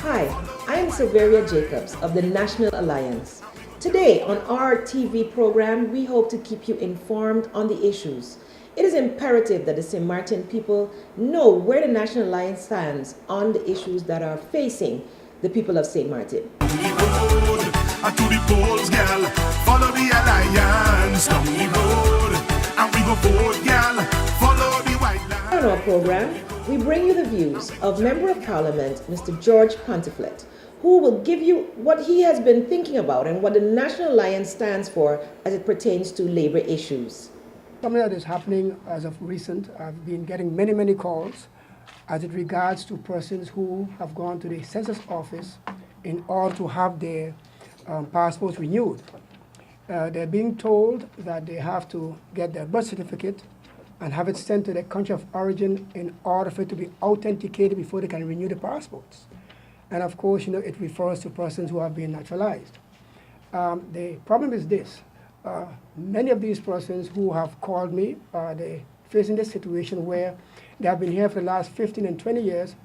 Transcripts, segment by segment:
Hi, I am Silveria Jacobs of the National Alliance. Today on our TV program, we hope to keep you informed on the issues. It is imperative that the St. Martin people know where the National Alliance stands on the issues that are facing the people of St. Martin. To the polls, girl. Follow the alliance down the road, and we go vote, girl. Follow the white line. On our program, we bring you the views of Member of Parliament, Mr. George Pontiflet, who will give you what he has been thinking about and what the National Alliance stands for as it pertains to labor issues. Something that is happening as of recent, I've been getting many calls as it regards to persons who have gone to the census office in order to have their passports renewed. They're being told that they have to get their birth certificate and have it sent to their country of origin in order for it to be authenticated before they can renew the passports. And of course, it refers to persons who have been naturalized. The problem is this. Many of these persons who have called me, they're facing this situation where they have been here for the last 15 and 20 years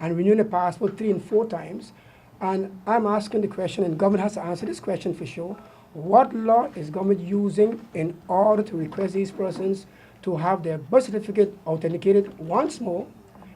and renewing the passport 3 and 4 times. And I'm asking the question, and government has to answer this question for sure, what law is government using in order to request these persons to have their birth certificate authenticated once more?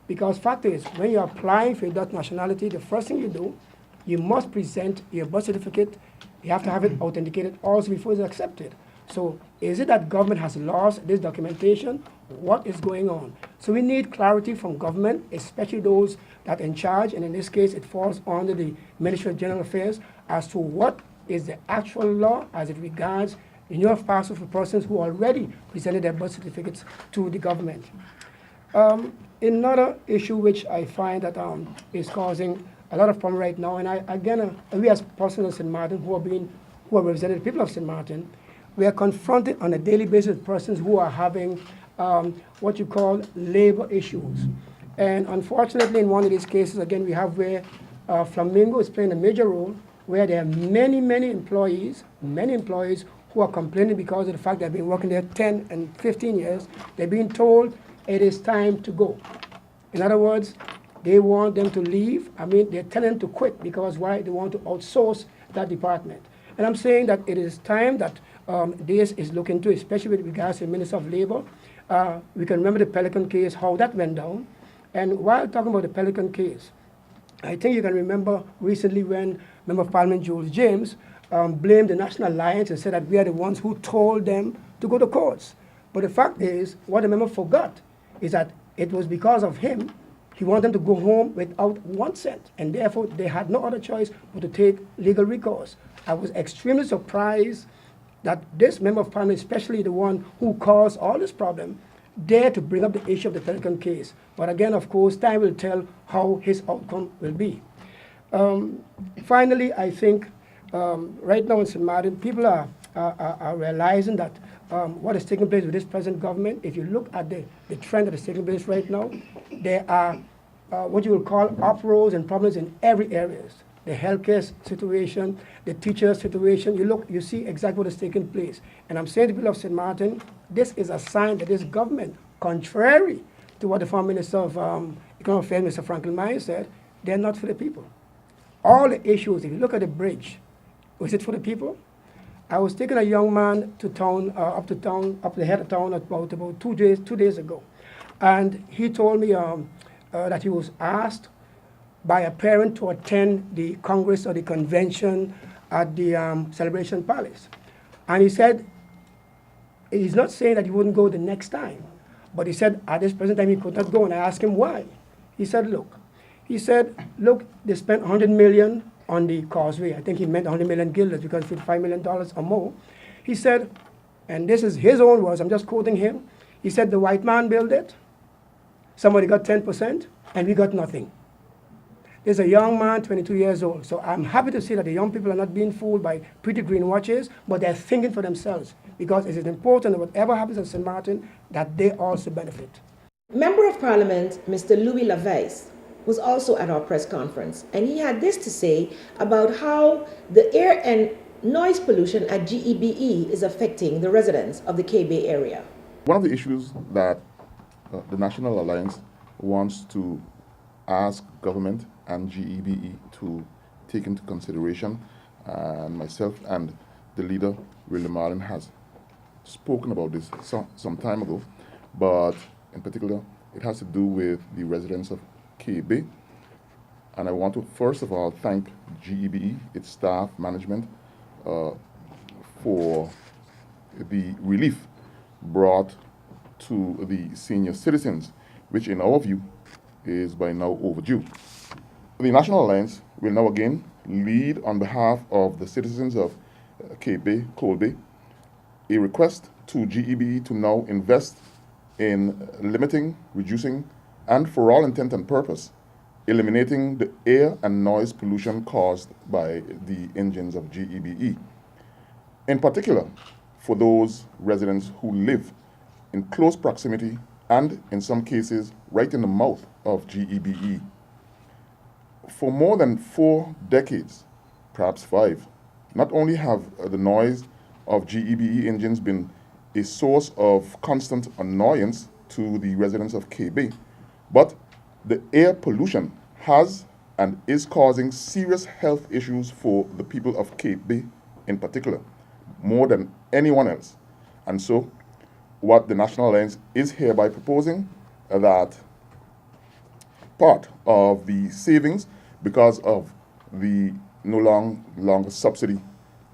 Because fact is, when you're applying for your Dutch nationality, the first thing you do, you must present your birth certificate. You have to have it authenticated also before it's accepted. So is it that government has lost this documentation? What is going on? So we need clarity from government, especially those that are in charge, and in this case it falls under the Ministry of General Affairs, as to what is the actual law as it regards renewal of passports for persons who already presented their birth certificates to the government. Another issue which I find that is causing a lot of problem right now, and we as persons of St. Martin who are representing the people of St. Martin, we are confronted on a daily basis with persons who are having what you call labor issues. And unfortunately, in one of these cases, again, we have where Flamingo is playing a major role, where there are many employees who are complaining because of the fact they've been working there 10 and 15 years. They're being told it is time to go. In other words, they want them to leave. They're telling them to quit because why? They want to outsource that department. And I'm saying that it is time that this is looked into, especially with regards to the Minister of Labor. We can remember the Pelican case, how that went down. And while talking about the Pelican case, I think you can remember recently when Member of Parliament Jules James blamed the National Alliance and said that we are the ones who told them to go to courts. But the fact is, what the member forgot is that it was because of him. He wanted them to go home without 1 cent, and therefore they had no other choice but to take legal recourse. I was extremely surprised that this member of Parliament, especially the one who caused all this problem, dared to bring up the issue of the Pelican case. But again, of course, time will tell how his outcome will be. Finally, I think right now in St. Martin, people are realizing that what is taking place with this present government, if you look at the trend that is taking place right now, there are what you will call uproars and problems in every area. The healthcare situation, the teacher situation, you see exactly what is taking place. And I'm saying to the people of St. Martin, this is a sign that this government, contrary to what the former Minister of Economic Affairs, Mr. Franklin Myers, said, they're not for the people. All the issues, if you look at the bridge, was it for the people? I was taking a young man to town, up the head of town about 2 days ago. And he told me that he was asked by a parent to attend the Congress or the convention at the Celebration Palace. And he said, he's not saying that he wouldn't go the next time, but he said at this present time he could not go, and I asked him why. He said, look, they spent $100 million on the causeway. I think he meant 100 million guilders because it's $5 million or more. He said, and this is his own words, I'm just quoting him, he said the white man built it, somebody got 10%, and we got nothing. There's a young man, 22 years old. So I'm happy to see that the young people are not being fooled by pretty green watches, but they're thinking for themselves, because it is important that whatever happens in St. Martin, that they also benefit. Member of Parliament, Mr. Louis Laveis, was also at our press conference, and he had this to say about how the air and noise pollution at GEBE is affecting the residents of the K-Bay area. One of the issues that the National Alliance wants to ask government and GEBE to take into consideration. And myself and the leader, William Marlin, has spoken about this some time ago, but in particular, it has to do with the residents of KB. And I want to first of all thank GEBE, its staff, management, for the relief brought to the senior citizens, which in our view is by now overdue. The National Alliance will now again lead on behalf of the citizens of KB, Kolbe, a request to GEBE to now invest in limiting, reducing, and for all intent and purpose, eliminating the air and noise pollution caused by the engines of GEBE. In particular, for those residents who live in close proximity and, in some cases, right in the mouth of GEBE. For more than 4 decades, perhaps 5, not only have the noise of GEBE engines been a source of constant annoyance to the residents of KB, but the air pollution has and is causing serious health issues for the people of KB in particular, more than anyone else. And so, what the National Alliance is hereby proposing that part of the savings, because of the no longer subsidy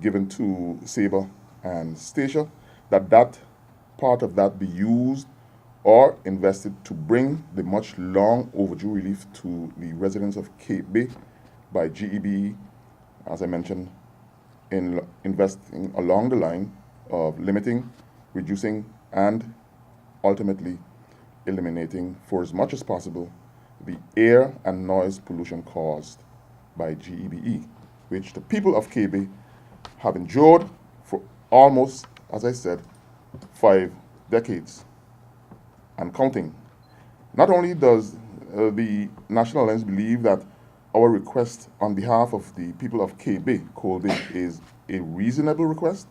given to Sabre and Statia, that part of that be used or invested to bring the much long overdue relief to the residents of KB by GEBE, as I mentioned, in investing along the line of limiting, reducing, and ultimately eliminating for as much as possible the air and noise pollution caused by GEBE, which the people of KB have endured for almost, as I said, 5 decades and counting. Not only does the National Alliance believe that our request on behalf of the people of KB, Kolbe, is a reasonable request,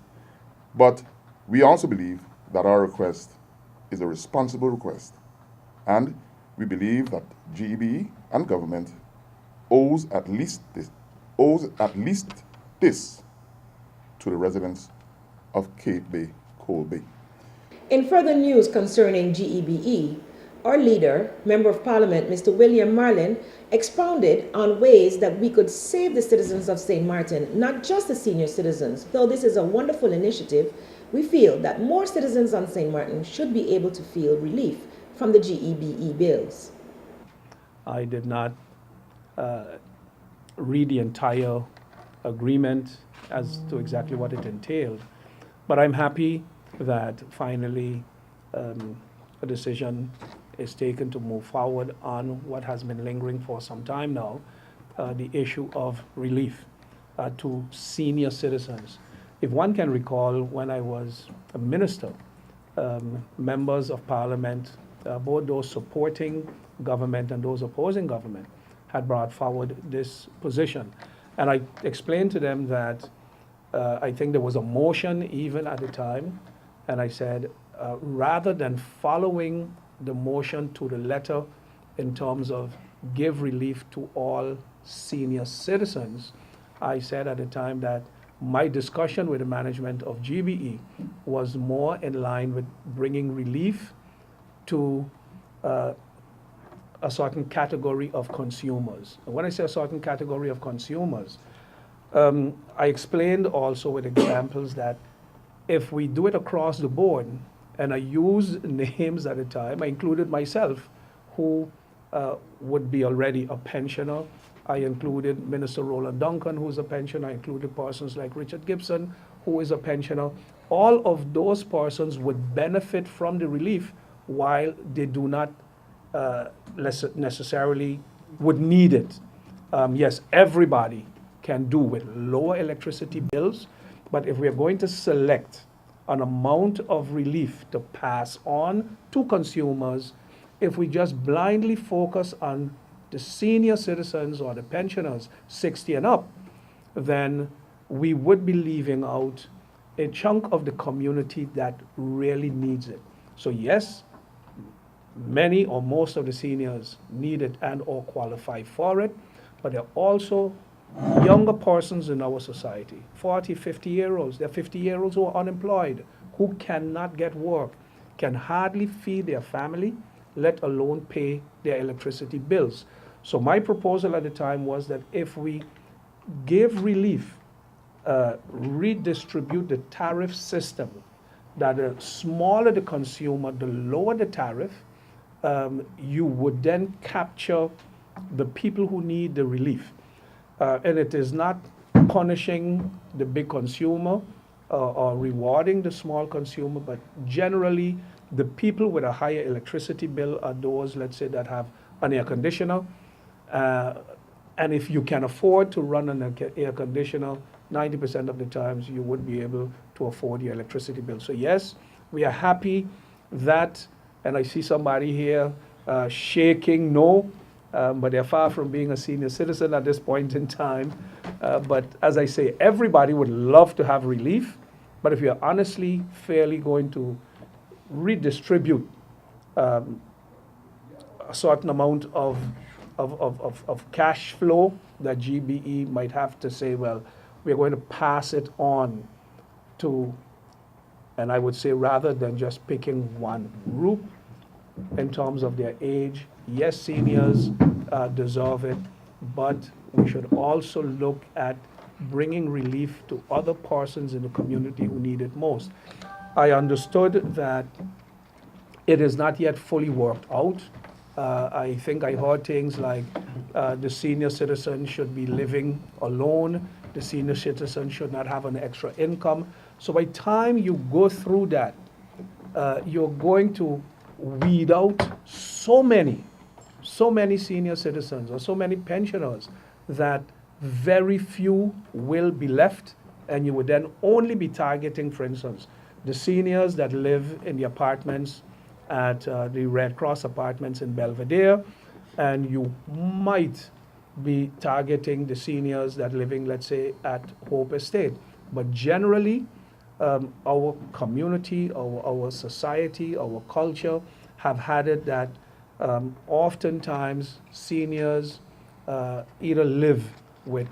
but we also believe that our request is a responsible request. And we believe that GEBE and government owes at least this to the residents of KB, Kolbe. In further news concerning GEBE, our leader, Member of Parliament, Mr. William Marlin, expounded on ways that we could save the citizens of St. Martin, not just the senior citizens. Though this is a wonderful initiative, we feel that more citizens on St. Martin should be able to feel relief from the GEBE bills. I did not read the entire agreement as to exactly what it entailed, but I'm happy that finally a decision is taken to move forward on what has been lingering for some time now, the issue of relief to senior citizens. If one can recall, when I was a minister, members of parliament, both those supporting government and those opposing government, had brought forward this position. And I explained to them that I think there was a motion even at the time, and I said, rather than following the motion to the letter in terms of give relief to all senior citizens, I said at the time that my discussion with the management of GBE was more in line with bringing relief to a certain category of consumers. And when I say a certain category of consumers, I explained also with examples that if we do it across the board, and I used names at the time, I included myself, who would be already a pensioner. I included Minister Roland Duncan, who is a pensioner. I included persons like Richard Gibson, who is a pensioner. All of those persons would benefit from the relief while they do not necessarily would need it. Yes, everybody can do with lower electricity bills, but if we are going to select an amount of relief to pass on to consumers, if we just blindly focus on the senior citizens or the pensioners 60 and up, then we would be leaving out a chunk of the community that really needs it. So yes, many or most of the seniors need it and or qualify for it, but there are also younger persons in our society, 40, 50-year-olds. There are 50-year-olds who are unemployed, who cannot get work, can hardly feed their family, let alone pay their electricity bills. So my proposal at the time was that if we give relief, redistribute the tariff system, that the smaller the consumer, the lower the tariff, you would then capture the people who need the relief. And it is not punishing the big consumer or rewarding the small consumer, but generally the people with a higher electricity bill are those, let's say, that have an air conditioner. And if you can afford to run an air conditioner, 90% of the times you would be able to afford your electricity bill. So yes, we are happy that, and I see somebody here shaking no, but they're far from being a senior citizen at this point in time. But as I say, everybody would love to have relief, but if you're honestly, fairly going to redistribute a certain amount of cash flow, that GBE might have to say, well, we're going to pass it on to, and I would say rather than just picking one group in terms of their age, yes, seniors deserve it, but we should also look at bringing relief to other persons in the community who need it most. I understood that it is not yet fully worked out. I think I heard things like the senior citizen should be living alone, the senior citizen should not have an extra income. So by the time you go through that, you're going to weed out so many senior citizens or so many pensioners that very few will be left, and you would then only be targeting, for instance, the seniors that live in the apartments at the Red Cross apartments in Belvedere, and you might be targeting the seniors that living, let's say, at Hope Estate. But generally, our community, our society, our culture have had it that oftentimes seniors either live with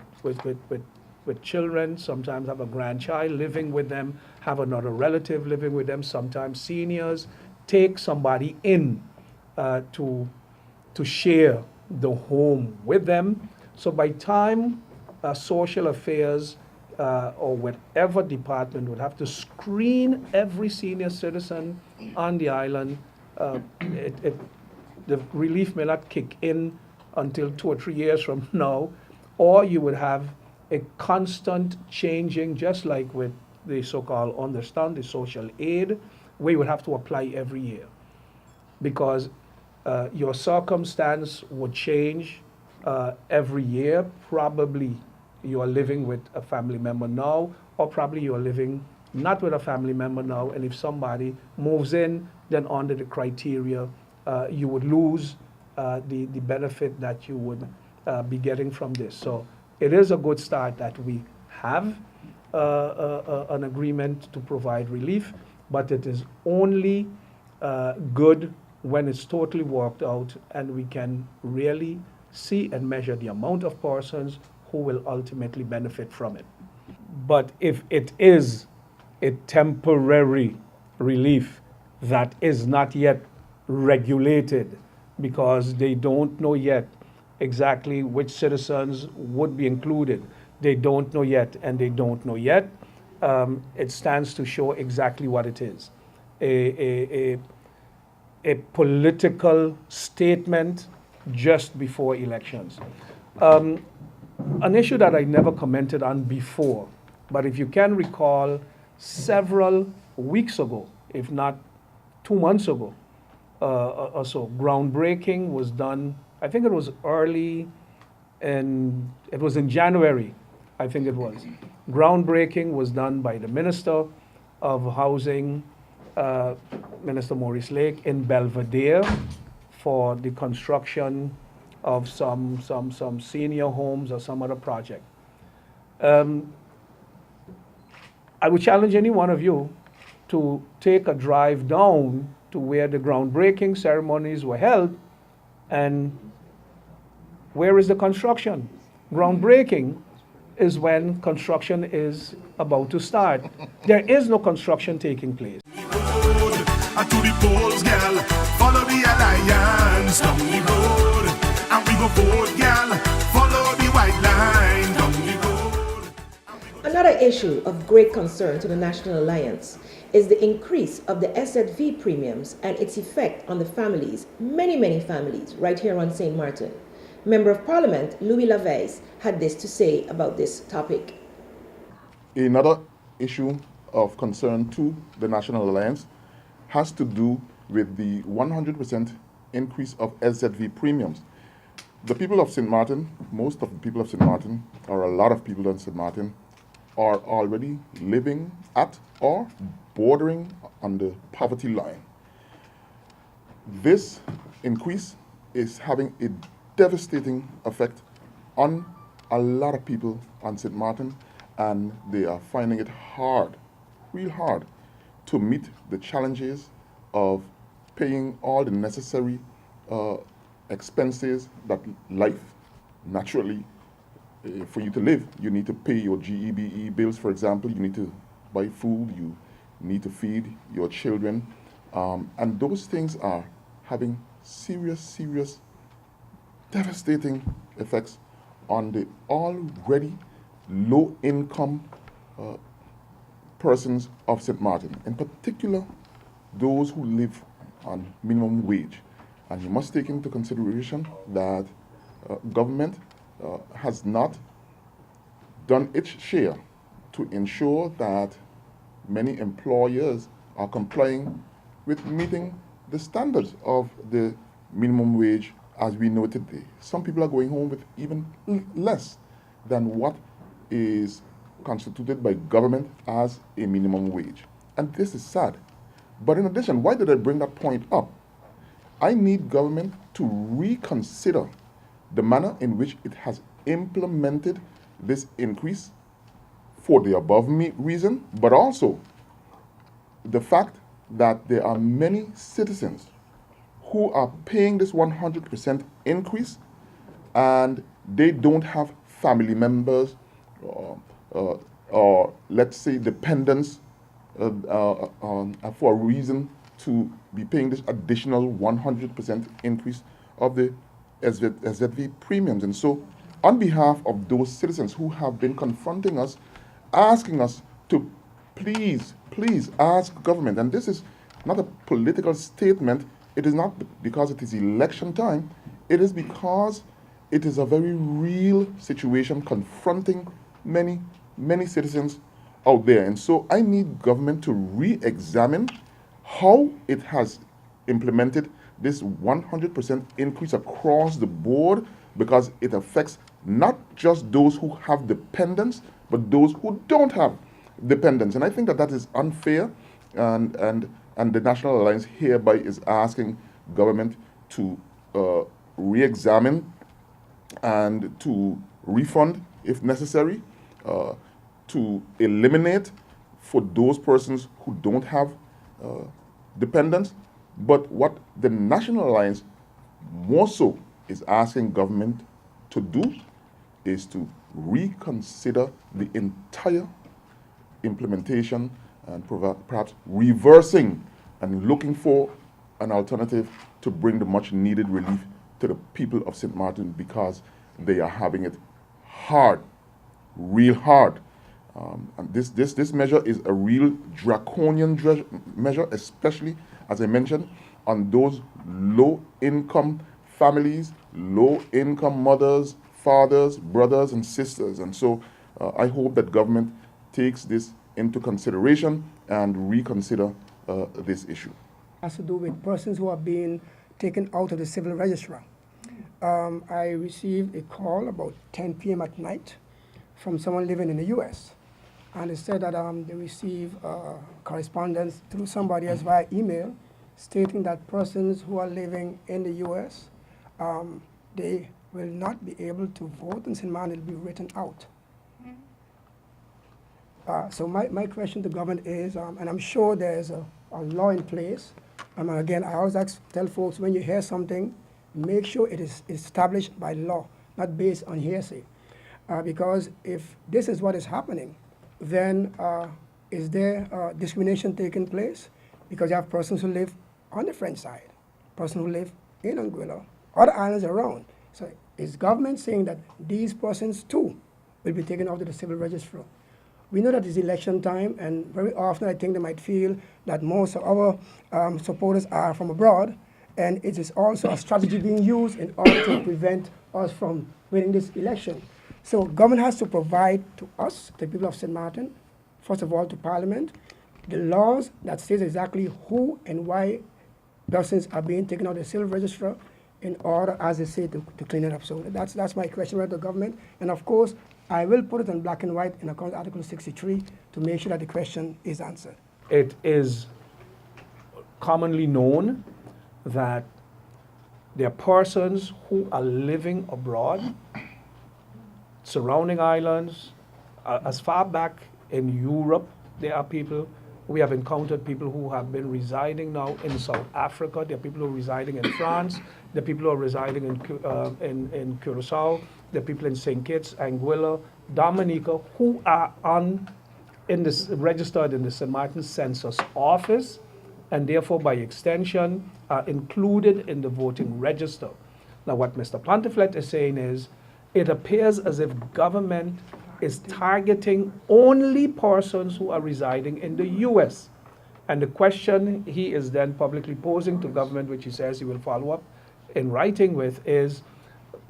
children, sometimes have a grandchild living with them, have another relative living with them. Sometimes seniors take somebody in to share the home with them. So by time social affairs or whatever department would have to screen every senior citizen on the island, the relief may not kick in until 2 or 3 years from now, or you would have a constant changing, just like with the so-called understand, the social aid, where you would have to apply every year, because your circumstance would change every year. Probably you are living with a family member now, or probably you are living not with a family member now, and if somebody moves in, then under the criteria, you would lose the benefit that you would be getting from this. So it is a good start that we have an agreement to provide relief, but it is only good when it's totally worked out and we can really see and measure the amount of persons who will ultimately benefit from it. But if it is a temporary relief that is not yet regulated, because they don't know yet exactly which citizens would be included, they don't know yet, and they don't know yet, it stands to show exactly what it is. A political statement just before elections. An issue that I never commented on before, but if you can recall, several weeks ago, if not 2 months ago or so, groundbreaking was done. I think it was early, and it was in January, I think it was. Groundbreaking was done by the Minister of Housing, Minister Maurice Lake, in Belvedere for the construction of some senior homes or some other project. I would challenge any one of you to take a drive down to where the groundbreaking ceremonies were held, and where is the construction? Groundbreaking is when construction is about to start. There is no construction taking place. Road, to the polls, girl. Follow the alliance down the road. And we go vote, girl. Follow the white line down the road. Another issue of great concern to the National Alliance is the increase of the SZV premiums and its effect on the families, many families, right here on St. Martin. Member of Parliament Louis Laveis had this to say about this topic. Another issue of concern to the National Alliance has to do with the 100% increase of SZV premiums. The people of St. Martin, most of the people of St. Martin, or a lot of people in St. Martin, are already living at or bordering on the poverty line. This increase is having a devastating effect on a lot of people on St. Martin, and they are finding it hard, real hard, to meet the challenges of paying all the necessary expenses that life naturally, for you to live, you need to pay your GEBE bills, for example, you need to buy food, you need to feed your children, and those things are having serious, devastating effects on the already low-income persons of St. Martin, in particular those who live on minimum wage. And you must take into consideration that government has not done its share to ensure that many employers are complying with meeting the standards of the minimum wage as we know today. Some people are going home with even less than what is constituted by government as a minimum wage. And this is sad. But in addition, why did I bring that point up? I need government to reconsider the manner in which it has implemented this increase for the above reason, but also the fact that there are many citizens who are paying this 100% increase and they don't have family members or let's say dependents for a reason to be paying this additional 100% increase of the SZV premiums. And so on behalf of those citizens who have been confronting us, asking us to please ask government, and this is not a political statement, it is not because it is election time, it is because it is a very real situation confronting many citizens out there. And so I need government to re-examine how it has implemented this 100% increase across the board, because it affects not just those who have dependents, but those who don't have dependents. And I think that that is unfair, and the National Alliance hereby is asking government to re-examine and to refund if necessary, to eliminate for those persons who don't have dependents. But what the National Alliance more so is asking government to do is to reconsider the entire implementation and perhaps reversing and looking for an alternative to bring the much needed relief to the people of St. Martin, because they are having it hard, real hard. And this measure is a real draconian measure, especially, as I mentioned, on those low-income families, low-income mothers, fathers, brothers, and sisters. And so I hope that government takes this into consideration and reconsider this issue. It has to do with persons who are being taken out of the civil register. I received a call about 10 p.m. at night from someone living in the U.S. And they said that they received correspondence through somebody else via email stating that persons who are living in the U.S., they will not be able to vote, and St. Martin will be written out. So my question to government is, and I'm sure there's a law in place, again, I always tell folks, when you hear something, make sure it is established by law, not based on hearsay. because if this is what is happening, then is there discrimination taking place? Because you have persons who live on the French side, persons who live in Anguilla, other islands around. So is government saying that these persons too will be taken off to the civil registrar? We know that it's election time, and very often I think they might feel that most of our supporters are from abroad, and it is also a strategy being used in order to prevent us from winning this election. So government has to provide to us, the people of St. Martin, first of all to Parliament, the laws that says exactly who and why persons are being taken out of the civil registrar in order, as they say, to clean it up. So that's my question right to the government. And of course, I will put it in black and white in accordance with Article 63 to make sure that the question is answered. It is commonly known that there are persons who are living abroad, surrounding islands, as far back in Europe, there are people. We have encountered people who have been residing now in South Africa. There are people who are residing in France. There are people who are residing in Curacao. There are people in St. Kitts, Anguilla, Dominica, who are registered in the St. Martin Census Office, and therefore, by extension, are included in the voting register. Now, what Mr. Plantiflet is saying is, it appears as if government is targeting only persons who are residing in the U.S. And the question he is then publicly posing to government, which he says he will follow up in writing with, is,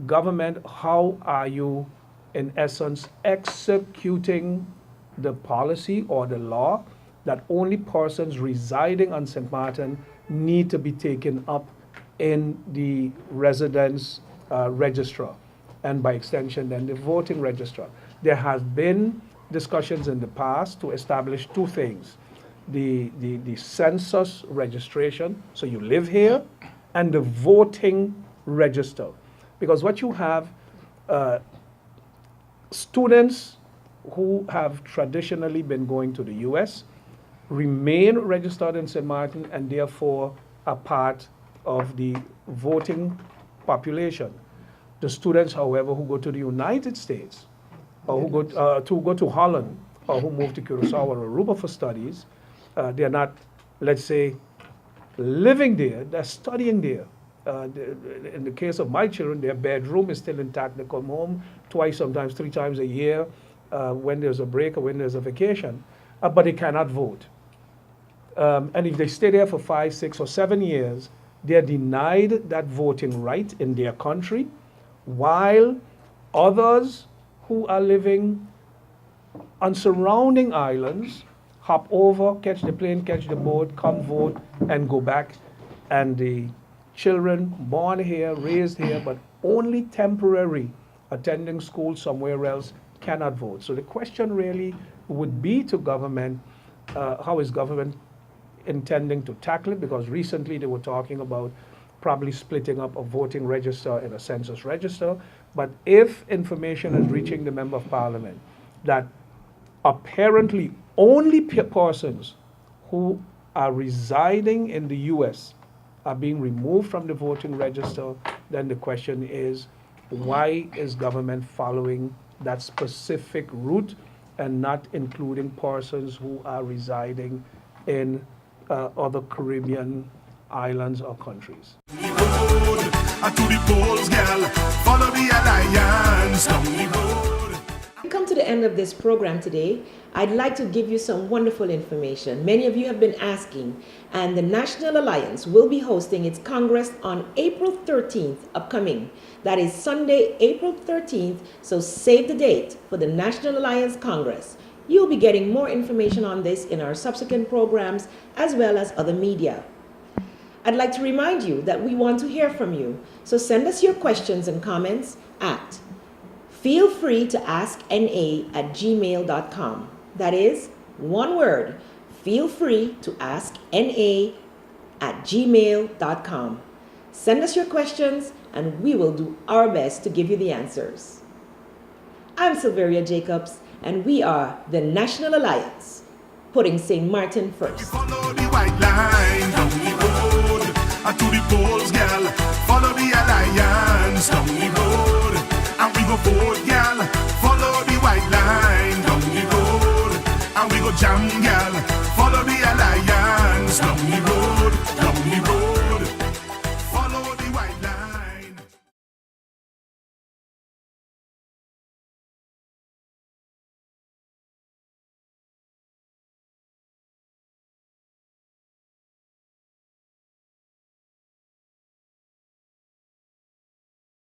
government, how are you, in essence, executing the policy or the law that only persons residing on St. Martin need to be taken up in the residence registrar, and by extension then the voting registrar? There have been discussions in the past to establish two things: the census registration, so you live here, and the voting register. Because what you have, students who have traditionally been going to the U.S. remain registered in St. Martin and therefore are part of the voting population. The students, however, who go to the United States, or who go to Holland, or who move to Curacao or Aruba for studies, they're not, let's say, living there, they're studying there. In the case of my children, their bedroom is still intact. They come home twice, sometimes 3 times a year when there's a break or when there's a vacation, but they cannot vote. And if they stay there for 5, 6, or 7 years, they're denied that voting right in their country, while others who are living on surrounding islands hop over, catch the plane, catch the boat, come vote, and go back. And the children born here, raised here, but only temporary, attending school somewhere else, cannot vote. So the question really would be to government, how is government intending to tackle it? Because recently they were talking about probably splitting up a voting register and a census register. But if information is reaching the Member of Parliament that apparently only persons who are residing in the U.S. are being removed from the voting register, then the question is, why is government following that specific route and not including persons who are residing in other Caribbean islands or countries? To the polls, girl. Follow the alliance. Down the road. We come to the end of this program today. I'd like to give you some wonderful information. Many of you have been asking, and the National Alliance will be hosting its Congress on April 13th upcoming. That is Sunday, April 13th, so save the date for the National Alliance Congress. You'll be getting more information on this in our subsequent programs as well as other media. I'd like to remind you that we want to hear from you, so send us your questions and comments at feelfreetoaskna@gmail.com. That is one word, feelfreetoaskna@gmail.com. Send us your questions and we will do our best to give you the answers. I'm Silveria Jacobs and we are the National Alliance, putting St. Martin first. Follow the white line. Down the road. To the polls, girl.